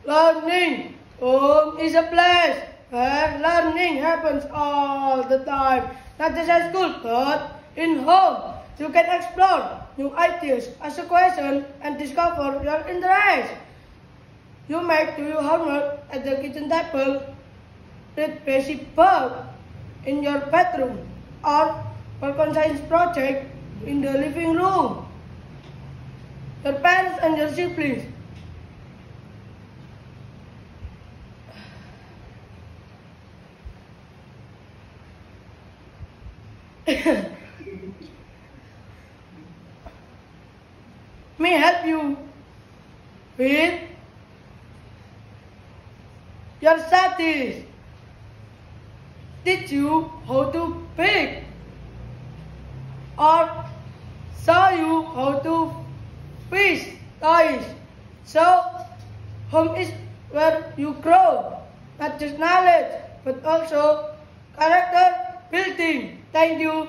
Learning. Home is a place where learning happens all the time. Not just at school, but in home. You can explore new ideas, ask a question, and discover your interests. You make do your homework at the kitchen table, read basic book in your bedroom, or work on science project in the living room. Your parents and your siblings may help you with your studies, teach you how to bake, or show you how to fish toys. So, home is where you grow, not just knowledge, but also character building. Thank you.